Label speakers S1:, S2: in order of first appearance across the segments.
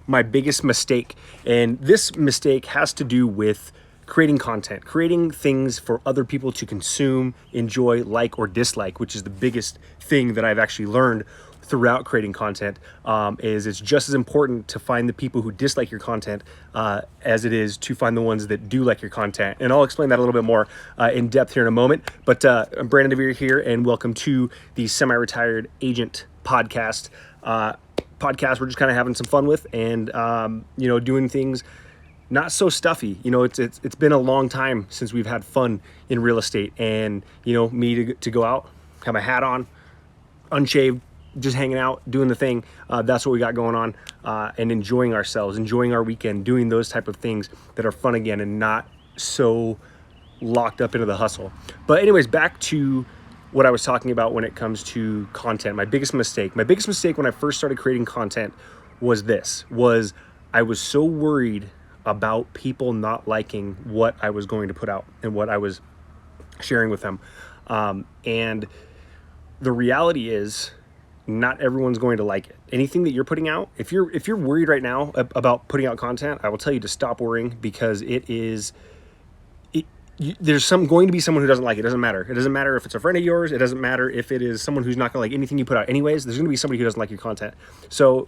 S1: my biggest mistake. And this mistake has to do with creating content, creating things for other people to consume, enjoy, like, or dislike, which is the biggest thing that I've actually learned throughout creating content. Is it's just as important to find the people who dislike your content as it is to find the ones that do like your content. And I'll explain that a little bit more in depth here in a moment. But I'm Brandon DeVere here, and welcome to the Semi-Retired Agent podcast. We're just kind of having some fun with, and doing things not so stuffy. It's been a long time since we've had fun in real estate, and me to go out, have my hat on, unshaved, just hanging out, doing the thing. That's what we got going on, and enjoying ourselves, enjoying our weekend, doing those type of things that are fun again and not so locked up into the hustle. But anyways, back to what I was talking about when it comes to content. My biggest mistake when I first started creating content was I was so worried about people not liking what I was going to put out and what I was sharing with them. And the reality is, not everyone's going to like it. Anything that you're putting out, if you're worried right now about putting out content, I will tell you to stop worrying, because there's going to be someone who doesn't like it. It doesn't matter. It doesn't matter if it's a friend of yours. It doesn't matter if it is someone who's not gonna like anything you put out anyways. There's gonna be somebody who doesn't like your content. So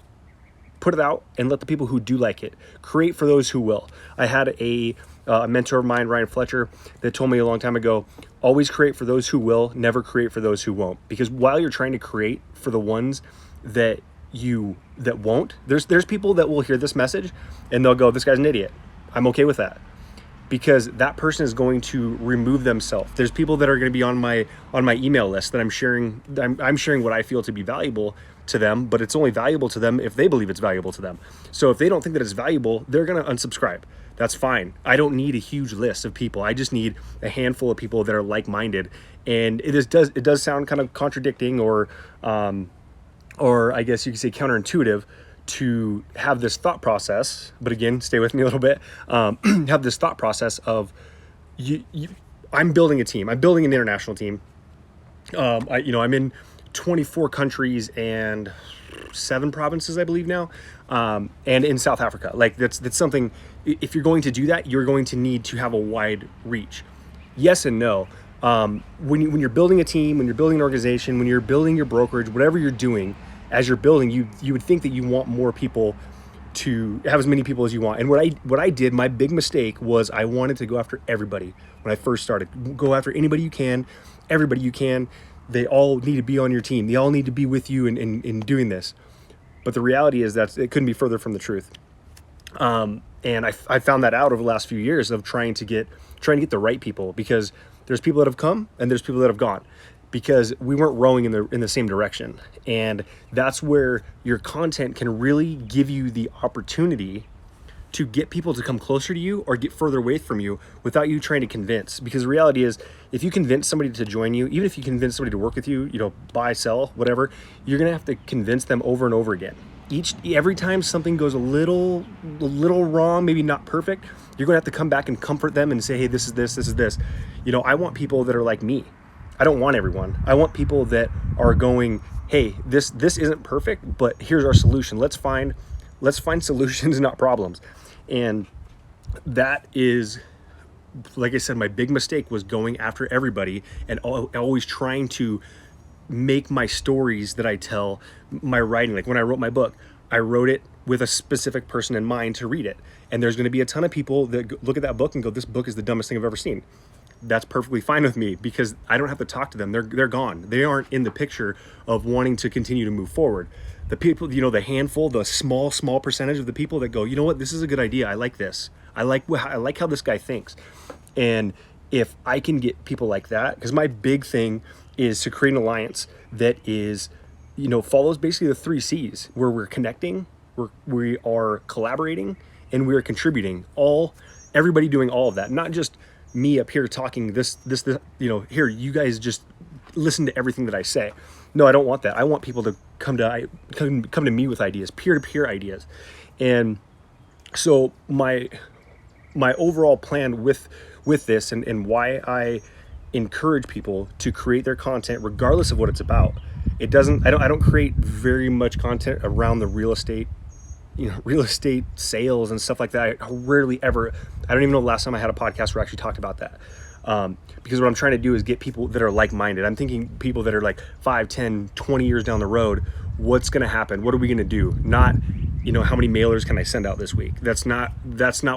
S1: put it out and let the people who do like it create for those who will. I had a mentor of mine, Ryan Fletcher, that told me a long time ago, always create for those who will, never create for those who won't. Because while you're trying to create for the ones that won't, there's people that will hear this message and they'll go, this guy's an idiot. I'm okay with that, because that person is going to remove themselves. There's people that are going to be on my email list that I'm sharing what I feel to be valuable to them, but it's only valuable to them if they believe it's valuable to them. So if they don't think that it's valuable, they're going to unsubscribe. That's fine. I don't need a huge list of people. I just need a handful of people that are like-minded. And it does sound kind of contradicting, or I guess you could say counterintuitive, to have this thought process, but again, stay with me a little bit, have this thought process of I'm building a team. I'm building an international team. I'm in 24 countries and 7 provinces, I believe now, and in South Africa. Like that's something, if you're going to do that, you're going to need to have a wide reach. Yes and no. When you're building a team, when you're building an organization, when you're building your brokerage, whatever you're doing, as you're building, you would think that you want more people, to have as many people as you want. And what I did, my big mistake was I wanted to go after everybody when I first started. Go after anybody you can, everybody you can. They all need to be on your team. They all need to be with you in doing this. But the reality is that it couldn't be further from the truth. And I found that out over the last few years of trying to get the right people, because there's people that have come and there's people that have gone, because we weren't rowing in the same direction. And that's where your content can really give you the opportunity to get people to come closer to you or get further away from you without you trying to convince. Because the reality is, if you convince somebody to join you, even if you convince somebody to work with you, buy, sell, whatever, you're gonna have to convince them over and over again. Every time something goes a little wrong, maybe not perfect, you're gonna have to come back and comfort them and say, hey, this is this. I want people that are like me. I don't want everyone. I want people that are going, hey, this isn't perfect, but here's our solution. Let's find solutions, not problems. And that is, like I said, my big mistake was going after everybody and always trying to make my stories that I tell, my writing. Like when I wrote my book, I wrote it with a specific person in mind to read it. And there's going to be a ton of people that look at that book and go, this book is the dumbest thing I've ever seen. That's perfectly fine with me, because I don't have to talk to them. They're gone. They aren't in the picture of wanting to continue to move forward. The people, the handful, the small percentage of the people that go, you know what, this is a good idea. I like this. I like how this guy thinks. And if I can get people like that, because my big thing is to create an alliance that is, follows basically the 3 C's, where we're connecting, we are collaborating, and we are contributing. Everybody doing all of that, not just me up here talking this, here, you guys just listen to everything that I say. No, I don't want that. I want people to come to me with ideas, peer-to-peer ideas. And so my overall plan with this, and why I encourage people to create their content regardless of what it's about. I don't create very much content around the real estate real estate sales and stuff like that. I rarely ever, I don't even know the last time I had a podcast where I actually talked about that. Because what I'm trying to do is get people that are like-minded. I'm thinking people that are like 5, 10, 20 years down the road. What's going to happen? What are we going to do? Not, how many mailers can I send out this week? That's not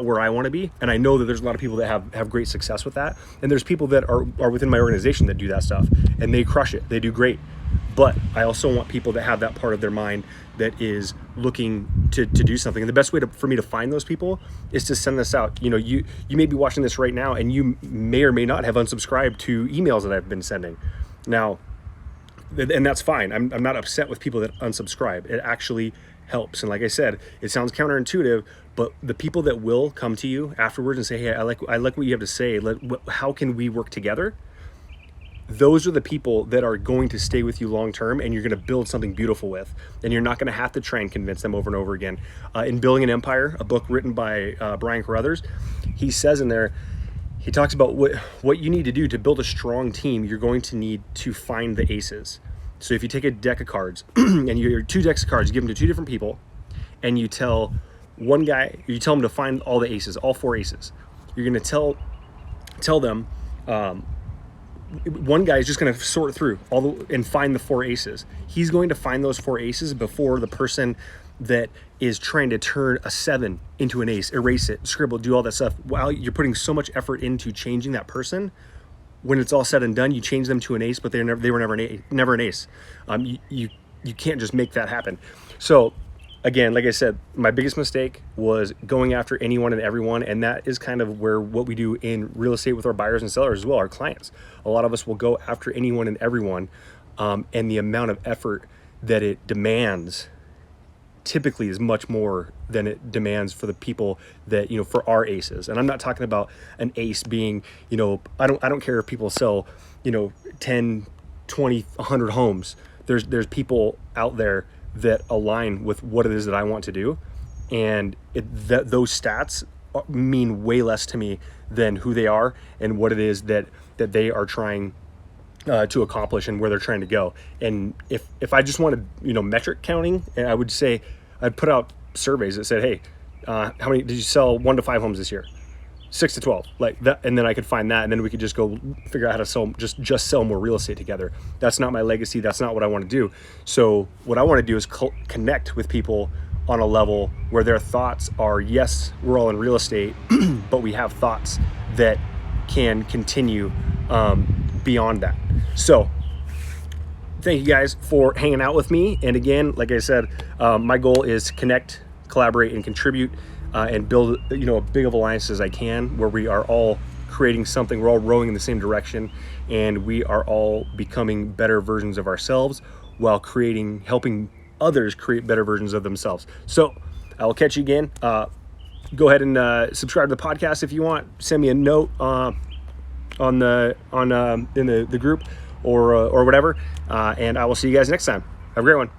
S1: where I want to be. And I know that there's a lot of people that have great success with that. And there's people that are within my organization that do that stuff and they crush it. They do great. But I also want people that have that part of their mind that is looking to do something. And the best way for me to find those people is to send this out. You may be watching this right now and you may or may not have unsubscribed to emails that I've been sending. Now, and that's fine. I'm not upset with people that unsubscribe. It actually helps. And like I said, it sounds counterintuitive, but the people that will come to you afterwards and say, hey, I like what you have to say. How can we work together? Those are the people that are going to stay with you long term, and you're going to build something beautiful with. And you're not going to have to try and convince them over and over again. In Building an Empire, a book written by Brian Carruthers, he says in there, he talks about what you need to do to build a strong team. You're going to need to find the aces. So if you take a deck of cards and you're 2 decks of cards, you give them to 2 different people, and you tell one guy, you tell him to find all the aces, all 4 aces. You're going to tell them. One guy is just going to sort through and find the 4 aces. He's going to find those 4 aces before the person that is trying to turn a 7 into an ace, erase it, scribble, do all that stuff. While you're putting so much effort into changing that person, when it's all said and done, you change them to an ace, but they were never an ace. You can't just make that happen. So again, like I said, my biggest mistake was going after anyone and everyone, and that is kind of what we do in real estate with our buyers and sellers as well, our clients. A lot of us will go after anyone and everyone, and the amount of effort that it demands typically is much more than it demands for the people that, for our aces. And I'm not talking about an ace being, I don't care if people sell, 10, 20, 100 homes. There's people out there that align with what it is that I want to do, and those stats mean way less to me than who they are and what it is that they are trying to accomplish and where they're trying to go. And if I just wanted metric counting, I would say I'd put out surveys that said, hey, how many did you sell 1 to 5 homes this year? 6 to 12, like that, and then I could find that, and then we could just go figure out how to sell, just sell more real estate together. That's not my legacy. That's not what I want to do. So what I want to do is connect with people on a level where their thoughts are, yes, we're all in real estate, but we have thoughts that can continue beyond that. So thank you guys for hanging out with me. And again, like I said, my goal is to connect, collaborate, and contribute. And build, a big of alliance as I can, where we are all creating something, we're all rowing in the same direction, and we are all becoming better versions of ourselves while helping others create better versions of themselves. So I will catch you again. Go ahead and subscribe to the podcast if you want. Send me a note in the group or whatever, and I will see you guys next time. Have a great one.